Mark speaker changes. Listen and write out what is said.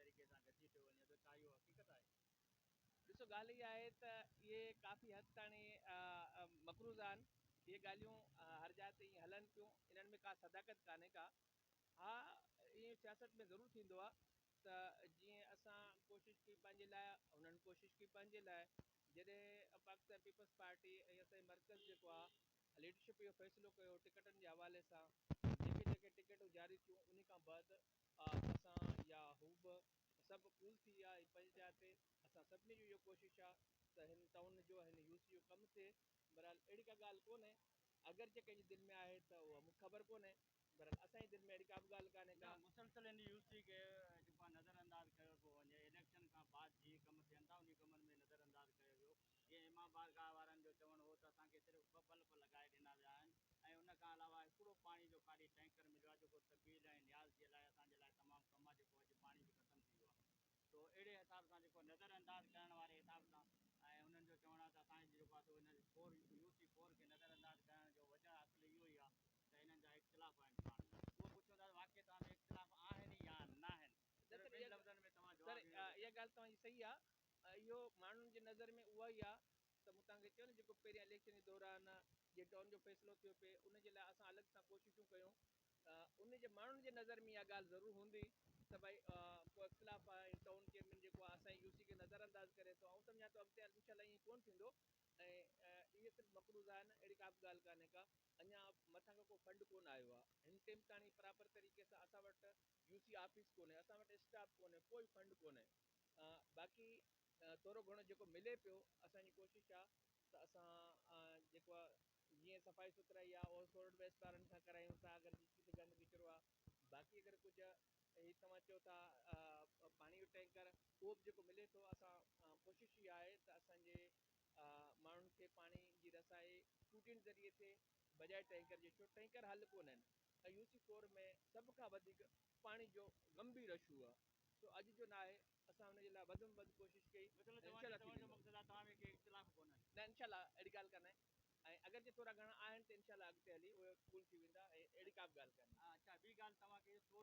Speaker 1: तरीक़े सां घटिजी थो वञे थो, छा इहो हक़ीक़त आहे?
Speaker 2: ॾिसो ॻाल्हि इहा आहे त इहे काफ़ी हद ताईं मक़रूज़ आहिनि। इहे ॻाल्हियूं हर जाइ ते ईअं हलनि पियूं, इन्हनि में का सदाकत कान्हे का। हा, ईअं सियासत में ज़रूरु थींदो आहे त जीअं असां कोशिशि कई पंहिंजे लाइ, हुननि कोशिशि कई पंहिंजे लाइ। जॾहिं पाकिस्तान पीपल्स पार्टी ऐं असांजी मर्कज़ जेको आहे लीडरशिप इहो फ़ैसिलो कयो टिकटनि जे हवाले सां, जेके जेके टिकटूं जारी थियूं उन खां बाद असां या हू बि सभु कूल थी विया ऐं पंहिंजे जाइ ते असां सभिनी जो इहो कोशिशि आहे त हिन टाउन जो हिन यूसी जो कमु थिए। बहरहाल अहिड़ी का ॻाल्हि कोन्हे, अगरि जे कंहिंजी दिलि में आहे त उहा मूंखे ख़बर कोन्हे। बहरहाल असांजी दिलि में अहिड़ी का बि ॻाल्हि कान्हे का।
Speaker 1: न, मुसलसल इन यूसी खे जेको आहे नज़रअंदाज़ कयो पियो वञे। इलेक्शन खां बाद जीअं कम थियनि था उन कमनि में नज़रअंदाज़ कयो वियो। जीअं इमाम बारगाह वारनि जो चवणु हो त असांखे सिर्फ़ु 2 बल्ब लॻाए ॾिना विया आहिनि ऐं उन खां अलावा हिकिड़ो पाणी जो ख़ाली टैंकर मिलियो आहे जेको तकबीर ऐं न्याज़ जे लाइ असांजे लाइ तमामु कमु आहे, जेको अॼु पाणी बि ख़तमु थी वियो आहे। तो अहिड़े हिसाब सां जेको नज़रअंदाज़ करण वारे हिसाब सां ऐं उन्हनि जो चवणु आहे त असांजे जेको आहे हिन 4 यूसी 4 खे नज़रअंदाज़ करण जो वजह असुलु इहो ई आहे त हिननि जा इख़्तिलाफ़ आहिनि पाण में। उहो पुछो था वाक़ई तव्हां में इख़्तिलाफ़ आहिनि या न आहिनि?
Speaker 2: सर
Speaker 1: ॿिनि लफ़्ज़नि में तव्हां
Speaker 2: सर
Speaker 1: जवाबु ॾिनो
Speaker 2: इहा
Speaker 1: बेहतर।
Speaker 2: ॻाल्हि तव्हांजी सही आहे। इहो माण्हुनि जे नज़र में उहा ई आहे त मूं तव्हांखे चयो न जेको पहिरियां इलेक्शन जे दौरान जे टाउन जो फ़ैसिलो थियो पिए उनजे लाइ असां अलॻि सां कोशिशूं कयूं। उन जे माण्हुनि जे नज़र में इहा ॻाल्हि ज़रूरु हूंदी त भई को इख़्तिलाफ़ आहे ऐं टाउन चेयरमैन जेको आहे असांजी यूसी खे नज़रअंदाज़ करे थो। ऐं सम्झा थो अॻिते इनशाला ईअं कोन्ह थींदो ऐं इहे सिर्फ़ु मक़रूज़ आहिनि, अहिड़ी का बि ॻाल्हि कान्हे का। अञा मथां खां को फंड कोन आयो आहे हिन टाइम ताणी बराबरि तरीक़े सां। असां वटि यूसी ऑफिस कोन्हे, असां वटि स्टाफ कोन्हे, कोई फंड कोन्हे। बाक़ी थोरो घणो जेको मिले पियो, असांजी कोशिशि आहे त असां जेको आहे जीअं सफ़ाई सुथराई आहे उहो सोल्ड वेस्ट वारनि खां करायूं था अगरि किथे गंद किचिरो आहे। बाक़ी अगरि कुझु ही तव्हां चओ था पाणी जो टैंकर, उहो बि जेको मिले थो असां कोशिशि इहा आहे त असांजे माण्हुनि खे पाणी जी रसाई टूटियुनि ज़रिए थिए बजाए टैंकर जे। छो टैंकर हल कोन आहिनि ऐं यूसी 4 में सभ खां वधीक पाणी जो गंभीर इशू आहे। सो अॼु जो न आहे, असां हुनजे लाइ वधि में वधि कोशिशि कई,
Speaker 1: मतिलबु
Speaker 2: इनशाला थी
Speaker 1: चवण जो
Speaker 2: वेंदो।
Speaker 1: मक़सदु आहे तव्हां में के इख़्तिलाफ़ कोन्हनि?
Speaker 2: न, इनशाला अहिड़ी ॻाल्हि कान्हे ऐं अगरि जे थोरा घणा आहिनि त इनशाला अॻिते हली उहे कूल थी वेंदा ऐं अहिड़ी का बि ॻाल्हि कान्हे।
Speaker 1: अच्छा, ॿी ॻाल्हि तव्हांखे